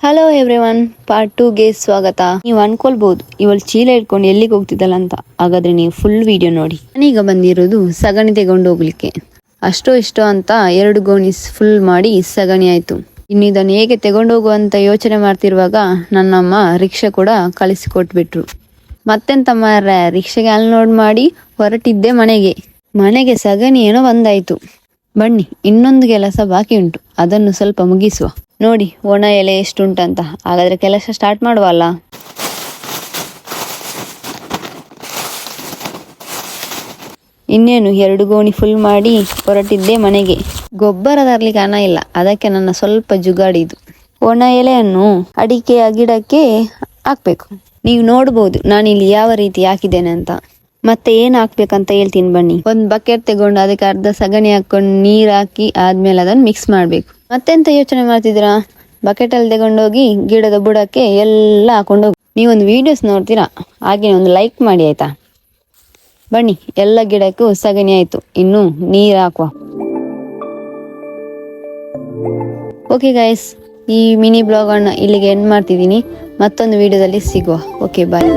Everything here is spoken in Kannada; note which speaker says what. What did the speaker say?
Speaker 1: ಹಲೋ ಎವ್ರಿವನ್, ಪಾರ್ಟ್ 2ಗೆ ಸ್ವಾಗತ. ನೀವು ಅನ್ಕೊಳ್ಬಹುದು ಇವಳು ಚೀಲ ಇಟ್ಕೊಂಡು ಎಲ್ಲಿಗೆ ಹೋಗ್ತಿದ್ದಲ್ಲ ಅಂತ. ಹಾಗಾದ್ರೆ ನೀವು ಫುಲ್ ವಿಡಿಯೋ ನೋಡಿ. ನಾನೀಗ ಬಂದಿರೋದು ಸಗಣಿ ತಗೊಂಡು ಹೋಗ್ಲಿಕ್ಕೆ. ಅಷ್ಟೋ ಇಷ್ಟೋ ಅಂತ 2 ಗೋಣಿ ಫುಲ್ ಮಾಡಿ ಸಗಣಿ ಆಯ್ತು. ಇನ್ನು ಇದನ್ನು ಹೇಗೆ ತಗೊಂಡು ಹೋಗುವಂತ ಯೋಚನೆ ಮಾಡ್ತಿರುವಾಗ ನನ್ನಮ್ಮ ರಿಕ್ಷಾ ಕೂಡ ಕಳಿಸಿಕೊಟ್ಬಿಟ್ರು. ಮತ್ತೆಂತ ಮಾರ್ರೆ, ರಿಕ್ಷಾಗೆ ಅನ್ಲೋಡ್ ಮಾಡಿ ಹೊರಟಿದ್ದೆ ಮನೆಗೆ ಸಗಣಿ ಏನೋ ಬಂದಾಯ್ತು. ಬನ್ನಿ, ಇನ್ನೊಂದು ಕೆಲಸ ಬಾಕಿ ಉಂಟು, ಅದನ್ನು ಸ್ವಲ್ಪ ಮುಗಿಸುವ. ನೋಡಿ ಒಣ ಎಲೆ ಎಷ್ಟುಂಟಂತ. ಹಾಗಾದ್ರೆ ಕೆಲಸ ಸ್ಟಾರ್ಟ್ ಮಾಡುವಲ್ಲ. ಇನ್ನೇನು 2 ಗೋಣಿ ಫುಲ್ ಮಾಡಿ ಹೊರಟಿದ್ದೆ ಮನೆಗೆ. ಗೊಬ್ಬರ ತರ್ಲಿಕ್ಕೆ ಹಣ ಇಲ್ಲ, ಅದಕ್ಕೆ ನನ್ನ ಸ್ವಲ್ಪ ಜುಗಾಡಿದು. ಒಣ ಎಲೆಯನ್ನು ಅಡಿಕೆಯ ಗಿಡಕ್ಕೆ ಹಾಕ್ಬೇಕು. ನೀವು ನೋಡ್ಬೋದು ನಾನಿಲ್ಲಿ ಯಾವ ರೀತಿ ಹಾಕಿದ್ದೇನೆ ಅಂತ. ಮತ್ತೆ ಏನ್ ಹಾಕ್ಬೇಕಂತ ಹೇಳ್ತೀನಿ ಬನ್ನಿ. ಒಂದು ಬಕೆಟ್ ತಗೊಂಡು ಅದಕ್ಕೆ ಅರ್ಧ ಸಗಣಿ ಹಾಕೊಂಡು ನೀರ್ ಹಾಕಿ ಆದ್ಮೇಲೆ ಅದನ್ನು ಮಿಕ್ಸ್ ಮಾಡ್ಬೇಕು. ಮತ್ತೆಂತ ಯೋಚನೆ ಮಾಡ್ತಿದ್ದೀರಾ? ಬಕೆಟ್ ಅಲ್ಲಿ ತಗೊಂಡೋಗಿ ಗಿಡದ ಬುಡಕ್ಕೆ ಎಲ್ಲ ಹಾಕೊಂಡು ಹೋಗಿ. ನೀವೊಂದು ವಿಡಿಯೋಸ್ ನೋಡ್ತೀರಾ, ಹಾಗೆ ಒಂದು ಲೈಕ್ ಮಾಡಿ ಆಯ್ತಾ. ಬನ್ನಿ, ಎಲ್ಲ ಗಿಡಕ್ಕೂ ಸಗಣಿ ಆಯ್ತು, ಇನ್ನು ನೀರ್ ಹಾಕುವ. ಓಕೆ ಗೈಸ್, ಈ ಮಿನಿ ಬ್ಲಾಗ್ ಅನ್ನ ಇಲ್ಲಿಗೆ ಎಂಡ್ ಮಾಡ್ತಿದ್ದೀನಿ. ಮತ್ತೊಂದು ವಿಡಿಯೋದಲ್ಲಿ ಸಿಗುವ. ಓಕೆ, ಬಾಯ್.